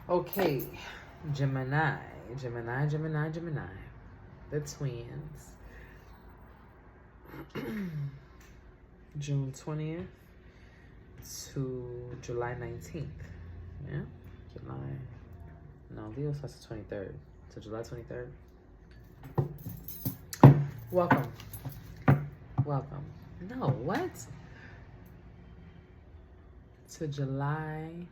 Okay, Gemini. The twins. June 20th to July 19th. Yeah? Leo starts the 23rd. So July 23rd. Welcome. No, what? To July.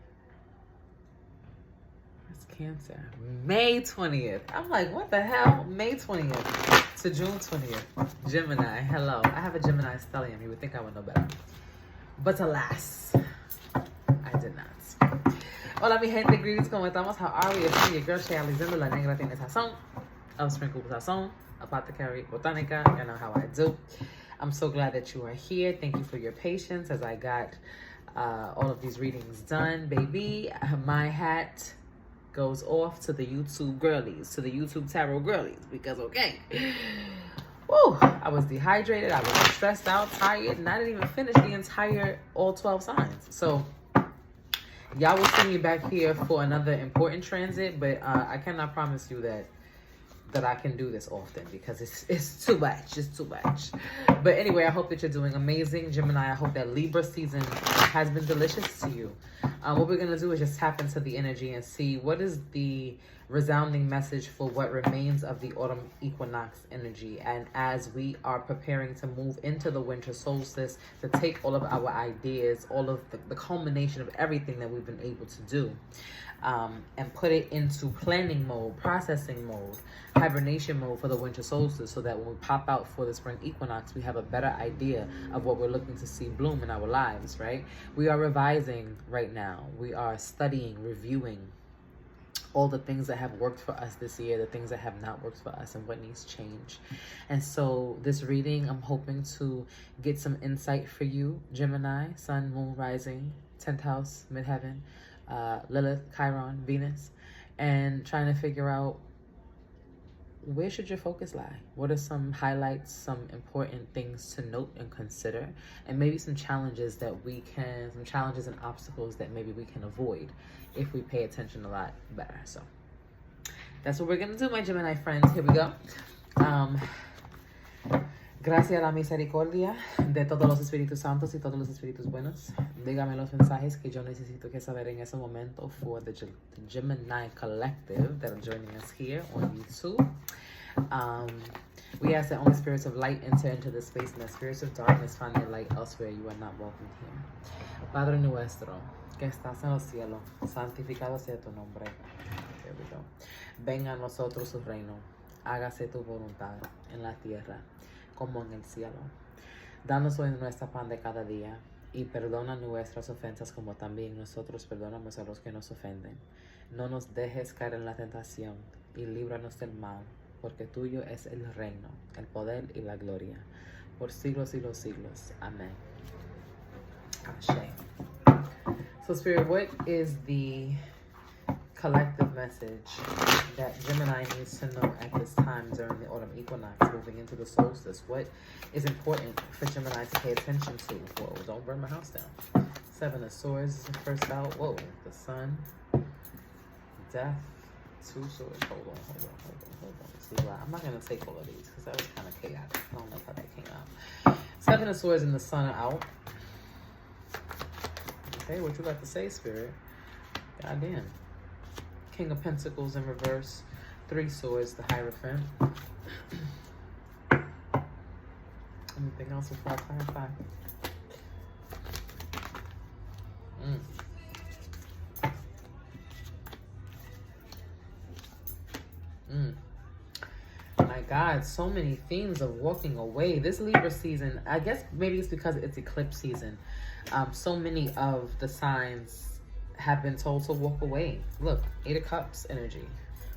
That's Cancer. May 20th. I'm like, what the hell? May 20th to June 20th. Gemini. Hello. I have a Gemini stellium. You would think I would know better. But alas, I did not. Hola, mi gente. Greetings. ¿Cómo estamos? How are we? It's me, your girl, Shay Alexander, la negratienesazon of Sprinkle Sazon, Apothecary Botanica. You know how I do. I'm so glad that you are here. Thank you for your patience as I got all of these readings done. Baby, my hat goes off to the YouTube girlies, to the YouTube tarot girlies, because okay, woo, I was dehydrated, I was stressed out, tired, and I didn't even finish the entire all 12 signs. So y'all will see me back here for another important transit, but I cannot promise you that I can do this often because it's too much. It's too much. But anyway, I hope that you're doing amazing. Gemini, I hope that Libra season has been delicious to you. What we're going to do is just tap into the energy and see what is the resounding message for what remains of the autumn equinox energy. And as we are preparing to move into the winter solstice, to take all of our ideas, all of the culmination of everything that we've been able to do, and put it into planning mode, processing mode, hibernation mode for the winter solstice, so that when we pop out for the spring equinox, we have a better idea of what we're looking to see bloom in our lives, right? We are revising right now. We are studying, reviewing all the things that have worked for us this year, the things that have not worked for us, and what needs change. And so this reading, I'm hoping to get some insight for you, Gemini, Sun, Moon, Rising, 10th house, midheaven, Lilith, Chiron, Venus, and trying to figure out where should your focus lie? What are some highlights, some important things to note and consider, and maybe some challenges some challenges and obstacles that maybe we can avoid if we pay attention a lot better. So that's what we're going to do, my Gemini friends. Here we go. Gracias a la misericordia de todos los espíritus santos y todos los espíritus buenos. Dígame los mensajes que yo necesito que saber en ese momento for the Gemini collective that are joining us here on YouTube. We ask that only spirits of light enter into this space, and that spirits of darkness find their light elsewhere. You are not welcome here. Padre nuestro, que estás en los cielos, santificado sea tu nombre. There we go. Venga a nosotros su reino. Hágase tu voluntad en la tierra como en el cielo. Danos hoy nuestra pan de cada día, y perdona nuestras ofensas como también nosotros perdonamos a los que nos ofenden. No nos dejes caer en la tentación, y líbranos del mal, porque tuyo es el reino, el poder y la gloria, por siglos y los siglos. Amén. Ashe. So Spirit, what is the collective message that Gemini needs to know at this time during the autumn equinox, moving into the solstice? What is important for Gemini to pay attention to? Whoa, don't burn my house down. 7 of Swords is the first out. Whoa, the Sun, Death, 2 Swords. Hold on. See, well, I'm not going to take all of these because that was kind of chaotic. I don't know how that came out. 7 of Swords and the Sun are out. Okay, what you got to say, Spirit? Goddamn. King of Pentacles in reverse, 3 Swords, the Hierophant. Anything else before I clarify? My God, so many themes of walking away. This Libra season, I guess maybe it's because it's eclipse season. So many of the signs have been told to walk away. Look, 8 of Cups energy.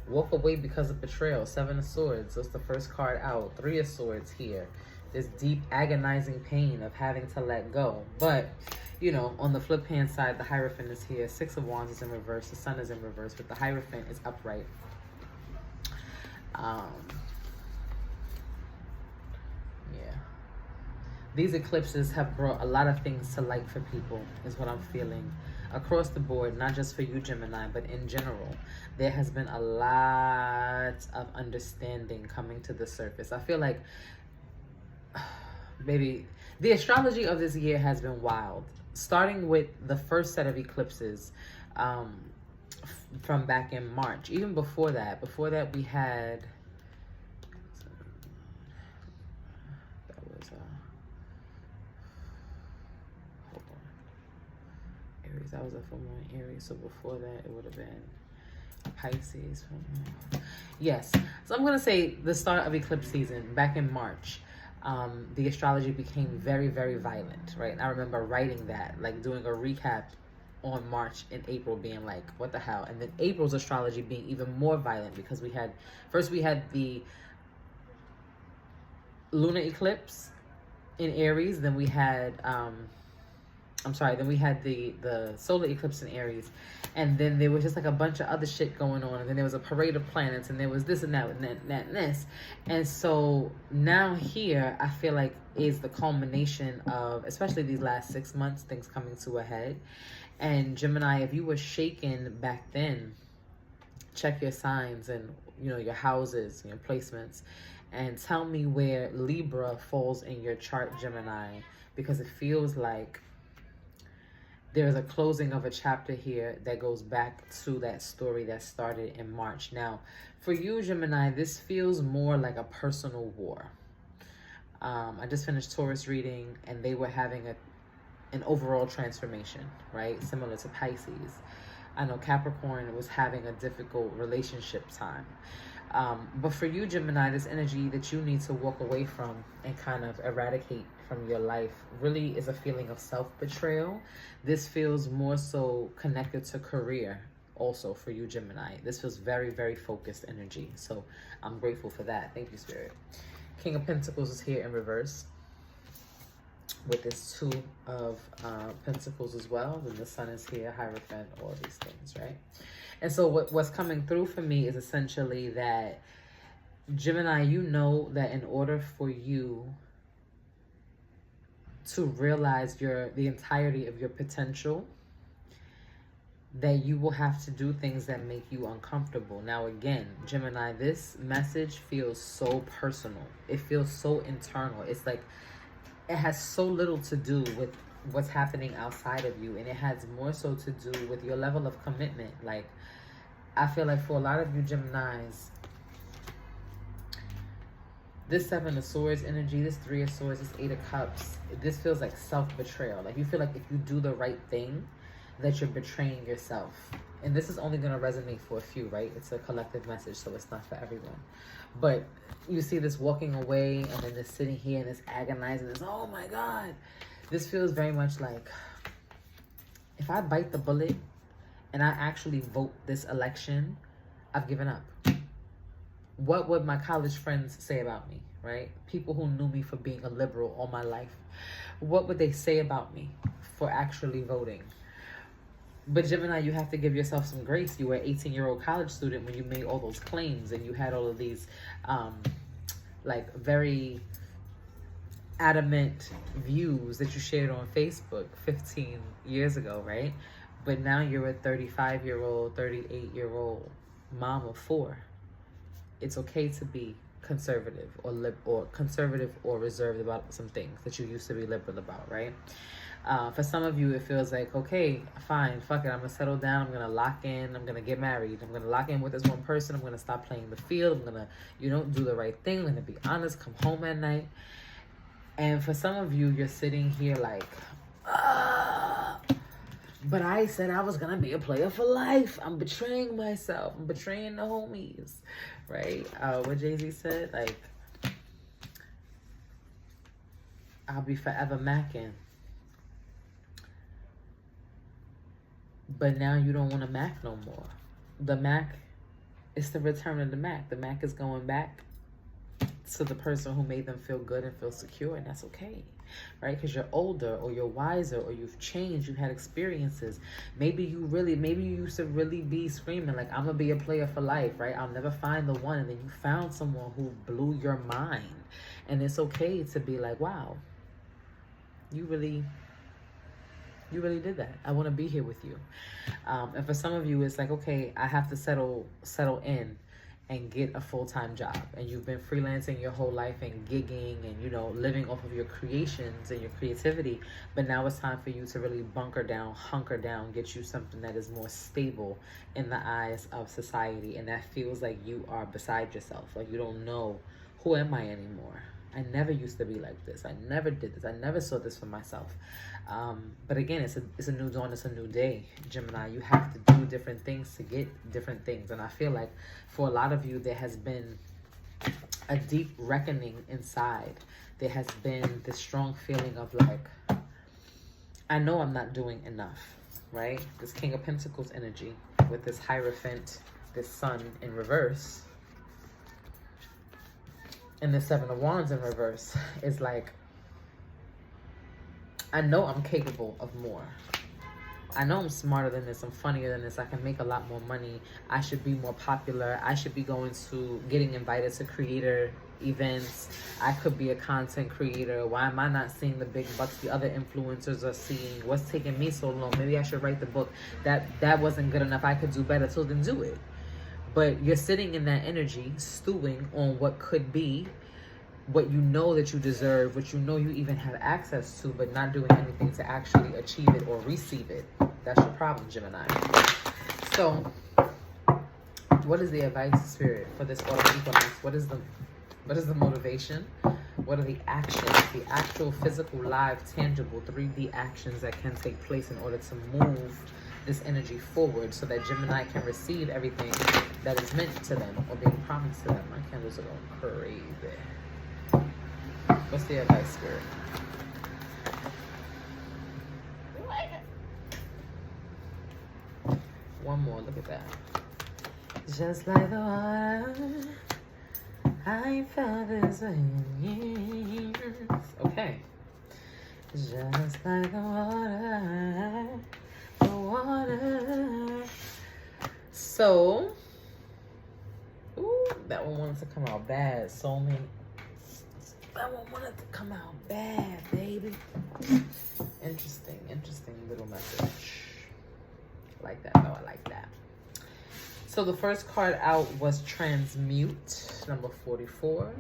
Walk away because of betrayal. 7 of Swords. That's the first card out. 3 of Swords here. This deep, agonizing pain of having to let go. But, you know, on the flip hand side, the Hierophant is here. 6 of Wands is in reverse. The Sun is in reverse. But the Hierophant is upright. Yeah. These eclipses have brought a lot of things to light for people, is what I'm feeling. across the board, not just for you, Gemini, but in general, there has been a lot of understanding coming to the surface. I feel like, baby, the astrology of this year has been wild. Starting with the first set of eclipses from back in March. Even before that we had, that was, hold on, Aries. That was a full moon in Aries. So before that, it would have been Pisces. Yes. So I'm going to say the start of eclipse season back in March. The astrology became very, very violent, right? And I remember writing that, like doing a recap on March and April being like, what the hell? And then April's astrology being even more violent because we had the lunar eclipse in Aries, then we had then we had the solar eclipse in Aries, and then there was just like a bunch of other shit going on, and then there was a parade of planets, and there was this and that and that and this. And so now here, I feel like is the culmination of, especially these last 6 months, things coming to a head. And Gemini, if you were shaken back then, check your signs and, you know, your houses, your placements, and tell me where Libra falls in your chart, Gemini, because it feels like there's a closing of a chapter here that goes back to that story that started in March. Now, for you, Gemini, this feels more like a personal war. I just finished Taurus reading, and they were having an overall transformation, right? Similar to Pisces. I know Capricorn was having a difficult relationship time. But for you, Gemini, this energy that you need to walk away from and kind of eradicate from your life really is a feeling of self-betrayal. This feels more so connected to career also for you, Gemini. This feels very, very focused energy. So I'm grateful for that. Thank you, Spirit. King of Pentacles is here in reverse with this Two of Pentacles as well. Then the Sun is here, Hierophant, all these things, right? And so what's coming through for me is essentially that, Gemini, you know that in order for you to realize the entirety of your potential, that you will have to do things that make you uncomfortable. Now, again, Gemini, this message feels so personal. It feels so internal. It's like it has so little to do with what's happening outside of you, and it has more so to do with your level of commitment. Like, I feel like for a lot of you Geminis, this Seven of Swords energy, this Three of Swords, this Eight of Cups, this feels like self-betrayal. Like you feel like if you do the right thing, that you're betraying yourself. And this is only going to resonate for a few, right? It's a collective message, so it's not for everyone. But you see this walking away, and then this sitting here, and this agonizing, this, oh my God. This feels very much like, if I bite the bullet and I actually vote this election, I've given up. What would my college friends say about me, right? People who knew me for being a liberal all my life. What would they say about me for actually voting? But Gemini, you have to give yourself some grace. You were an 18-year-old college student when you made all those claims, and you had all of these like very adamant views that you shared on Facebook 15 years ago, right? But now you're a 35-year-old, 38-year-old mom of 4. It's okay to be conservative or conservative or reserved about some things that you used to be liberal about, right? For some of you, it feels like, okay, fine, fuck it, I'm gonna settle down, I'm gonna lock in, I'm gonna get married, I'm gonna lock in with this one person, I'm gonna stop playing the field, I'm gonna, do the right thing, I'm gonna be honest, come home at night. And for some of you, you're sitting here like, but I said I was gonna be a player for life. I'm betraying myself. I'm betraying the homies, right? What Jay-Z said, like, I'll be forever macking. But now you don't want to Mac no more. The Mac, it's the return of the Mac. The Mac is going back to the person who made them feel good and feel secure, and that's okay, right? Because you're older, or you're wiser, or you've changed, you've had experiences. Maybe you used to really be screaming like, I'm gonna be a player for life, right? I'll never find the one, and then you found someone who blew your mind. And it's okay to be like, wow, you really You really did that. I want to be here with you. And for some of you, it's like, okay, I have to settle in and get a full-time job. And you've been freelancing your whole life and gigging and, you know, living off of your creations and your creativity. But now it's time for you to really hunker down, get you something that is more stable in the eyes of society. And that feels like you are beside yourself. Like you don't know, who am I anymore? I never used to be like this. I never did this. I never saw this for myself. But again, it's a new dawn. It's a new day, Gemini. You have to do different things to get different things. And I feel like for a lot of you, there has been a deep reckoning inside. There has been this strong feeling of like, I know I'm not doing enough, right? This King of Pentacles energy with this Hierophant, this Sun in reverse, and the Seven of Wands in reverse is like, I know I'm capable of more. I know I'm smarter than this. I'm funnier than this. I can make a lot more money. I should be more popular. I should be getting invited to creator events. I could be a content creator. Why am I not seeing the big bucks the other influencers are seeing? What's taking me so long? Maybe I should write the book. That wasn't good enough. I could do better. So then do it. But you're sitting in that energy, stewing on what could be, what you know that you deserve, what you know you even have access to, but not doing anything to actually achieve it or receive it. That's your problem, Gemini. So, what is the advice, Spirit, for this autumn equinox? What is the motivation? What are the actions, the actual physical, live, tangible 3D actions that can take place in order to move this energy forward so that Gemini can receive everything that is meant to them or being promised to them? My candles are going crazy. What's the advice, Spirit? One more, look at that. Just like the water, I felt this way in years. Okay. Just like the water. So, ooh, that one wanted to come out bad. Soulmate. That one wanted to come out bad, baby. Interesting little message. I like that, though. I like that. So the first card out was Transmute, number 44.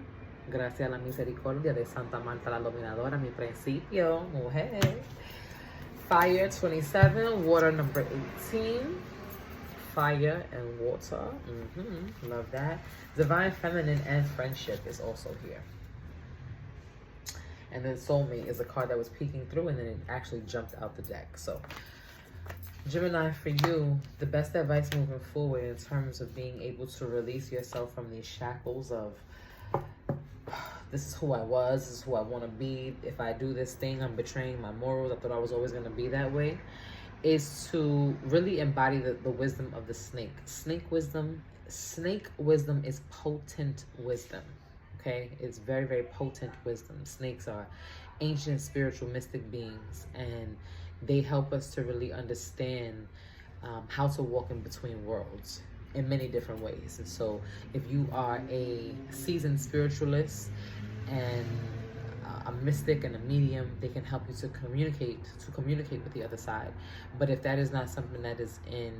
Gracias a la misericordia de Santa Marta la Dominadora, mi principio, mujer. Fire, 27. Water, number 18. Fire and water. Love that. Divine Feminine and Friendship is also here. And then Soulmate is a card that was peeking through and then it actually jumped out the deck. So, Gemini, for you, the best advice moving forward in terms of being able to release yourself from these shackles of, this is who I was, this is who I want to be. If I do this thing, I'm betraying my morals. I thought I was always going to be that way. Is to really embody the wisdom of the snake. Snake wisdom is potent wisdom. Okay, it's very, very potent wisdom. Snakes are ancient spiritual mystic beings, and they help us to really understand how to walk in between worlds in many different ways. And so if you are a seasoned spiritualist and a mystic and a medium, they can help you to communicate with the other side. But if that is not something that is in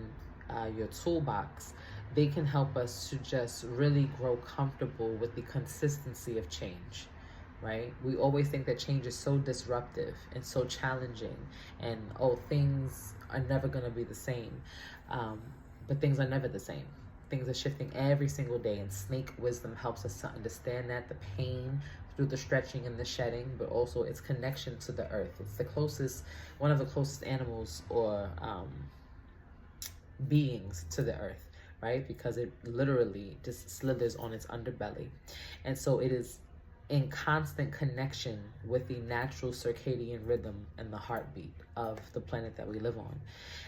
your toolbox, they can help us to just really grow comfortable with the consistency of change, right? We always think that change is so disruptive and so challenging and, oh, things are never going to be the same. But things are never the same. Things are shifting every single day, and snake wisdom helps us to understand that, the pain through the stretching and the shedding, but also its connection to the earth. It's one of the closest animals or beings to the earth, right? Because it literally just slithers on its underbelly. And so it is in constant connection with the natural circadian rhythm and the heartbeat of the planet that we live on.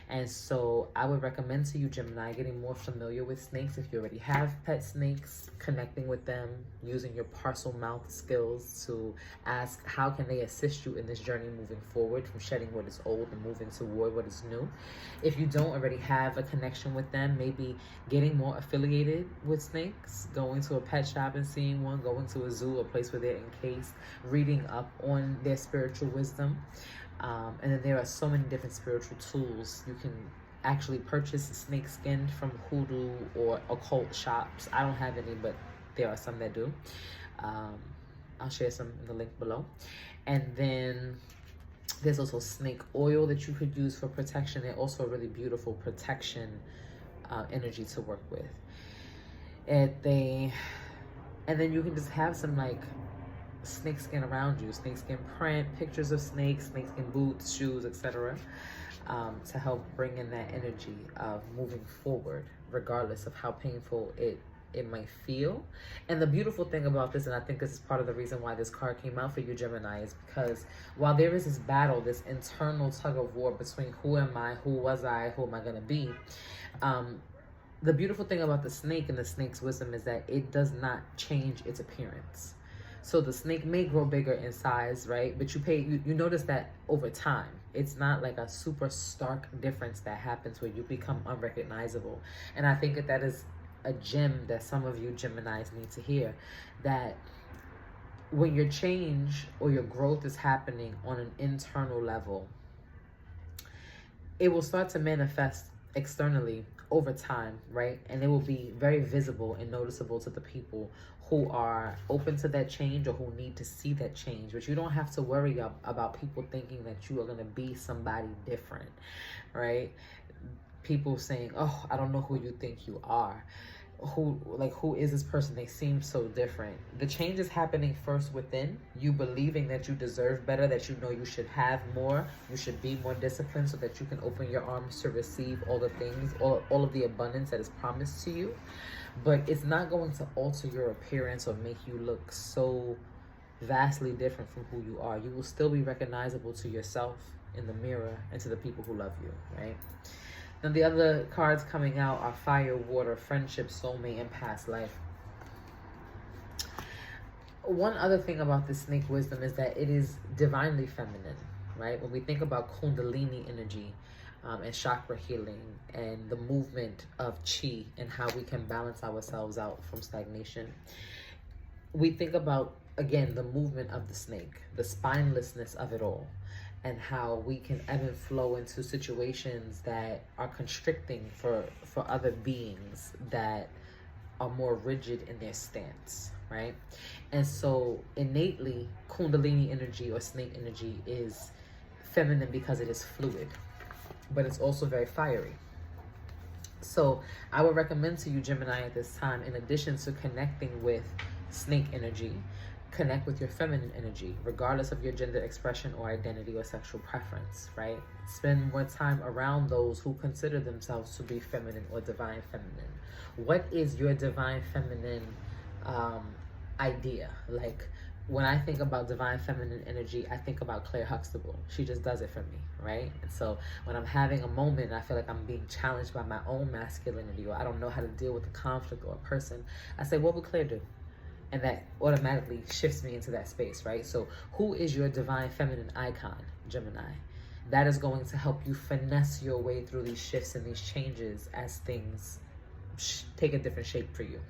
And so I would recommend to you, Gemini, getting more familiar with snakes. If you already have pet snakes, connecting with them, using your parcel mouth skills to ask how can they assist you in this journey moving forward from shedding what is old and moving toward what is new. If you don't already have a connection with them, maybe getting more affiliated with snakes, going to a pet shop and seeing one, going to a zoo, a place where they're encased, reading up on their spiritual wisdom. And then there are so many different spiritual tools. You can actually purchase snake skin from hoodoo or occult shops. I don't have any, but there are some that do. I'll share some in the link below. And then there's also snake oil that you could use for protection. They're also a really beautiful protection energy to work with. And then you can just have some like snake skin around you, snake skin print, pictures of snakes, snake skin boots, shoes, etc. To help bring in that energy of moving forward, regardless of how painful it might feel. And the beautiful thing about this, and I think this is part of the reason why this card came out for you, Gemini, is because while there is this battle, this internal tug of war between who am I, who was I, who am I going to be, the beautiful thing about the snake and the snake's wisdom is that it does not change its appearance. So the snake may grow bigger in size, right? But you notice that over time. It's not like a super stark difference that happens where you become unrecognizable. And I think that is a gem that some of you Geminis need to hear, that when your change or your growth is happening on an internal level, it will start to manifest externally over time, right? And it will be very visible and noticeable to the people who are open to that change or who need to see that change. But you don't have to worry about people thinking that you are going to be somebody different, right? People saying, oh, I don't know who you think you are. Who is this person? They seem so different. The change is happening first within you, believing that you deserve better, that you know you should have more, you should be more disciplined so that you can open your arms to receive all the things, all of the abundance that is promised to you. But it's not going to alter your appearance or make you look so vastly different from who you are. You will still be recognizable to yourself in the mirror and to the people who love you, right? Then the other cards coming out are fire, water, friendship, soulmate, and past life. One other thing about the snake wisdom is that it is divinely feminine, right? When we think about Kundalini energy and chakra healing and the movement of chi and how we can balance ourselves out from stagnation, we think about, again, the movement of the snake, the spinelessness of it all, and how we can ebb and flow into situations that are constricting for other beings that are more rigid in their stance, right? And so innately, Kundalini energy or snake energy is feminine because it is fluid, but it's also very fiery. So I would recommend to you, Gemini, at this time, in addition to connecting with snake energy, connect with your feminine energy, regardless of your gender expression or identity or sexual preference, right? Spend more time around those who consider themselves to be feminine or divine feminine. What is your divine feminine idea? Like, when I think about divine feminine energy, I think about Claire Huxtable. She just does it for me, right? And so when I'm having a moment and I feel like I'm being challenged by my own masculinity, or I don't know how to deal with a conflict or a person, I say, what would Claire do? And that automatically shifts me into that space, right? So who is your divine feminine icon, Gemini? That is going to help you finesse your way through these shifts and these changes as things take a different shape for you.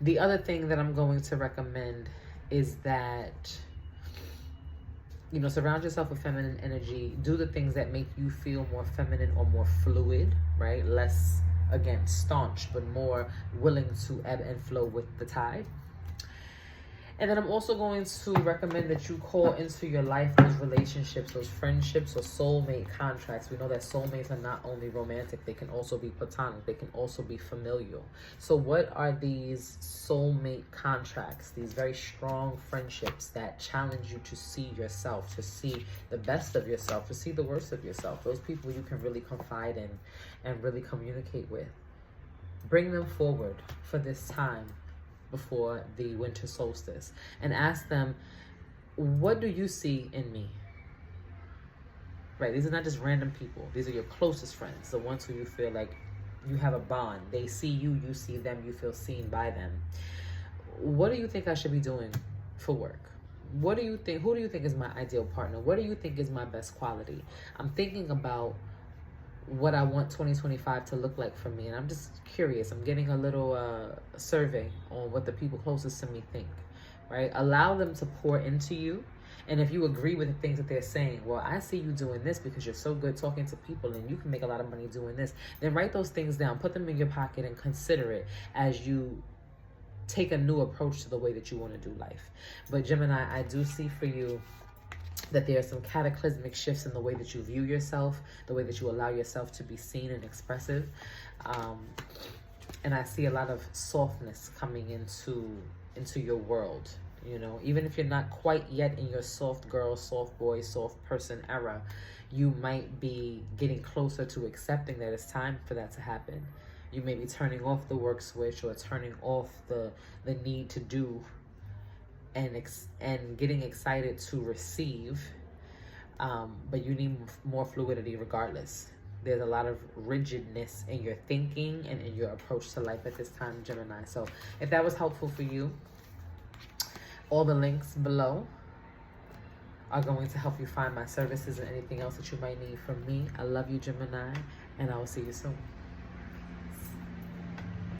The other thing that I'm going to recommend is that, you know, surround yourself with feminine energy. Do the things that make you feel more feminine or more fluid, right? Less, again, staunch, but more willing to ebb and flow with the tide. And then I'm also going to recommend that you call into your life those relationships, those friendships, or soulmate contracts. We know that soulmates are not only romantic, they can also be platonic, they can also be familial. So what are these soulmate contracts, these very strong friendships that challenge you to see yourself, to see the best of yourself, to see the worst of yourself? Those people you can really confide in and really communicate with. Bring them forward for this time before the winter solstice and ask them, what do you see in me? Right? These are not just random people. These are your closest friends, the ones who you feel like you have a bond. They see you, you see them, you feel seen by them. What do you think I should be doing for work? What do you think? Who do you think is my ideal partner? What do you think is my best quality? I'm thinking about what I want 2025 to look like for me. And I'm just curious. I'm getting a little survey on what the people closest to me think, right? Allow them to pour into you And if you agree with the things that they're saying, well, I see you doing this because you're so good talking to people and you can make a lot of money doing this, then write those things down, put them in your pocket, and consider it as you take a new approach to the way that you want to do life. But Gemini, I do see for you that there are some cataclysmic shifts in the way that you view yourself, the way that you allow yourself to be seen and expressive. And I see a lot of softness coming into your world. You know, even if you're not quite yet in your soft girl, soft boy, soft person era, you might be getting closer to accepting that it's time for that to happen. You may be turning off the work switch or turning off the need to do and getting excited to receive. But you need more fluidity regardless. There's a lot of rigidness in your thinking and in your approach to life at this time, Gemini. So if that was helpful for you, all the links below are going to help you find my services and anything else that you might need from me. I love you, Gemini, and I will see you soon.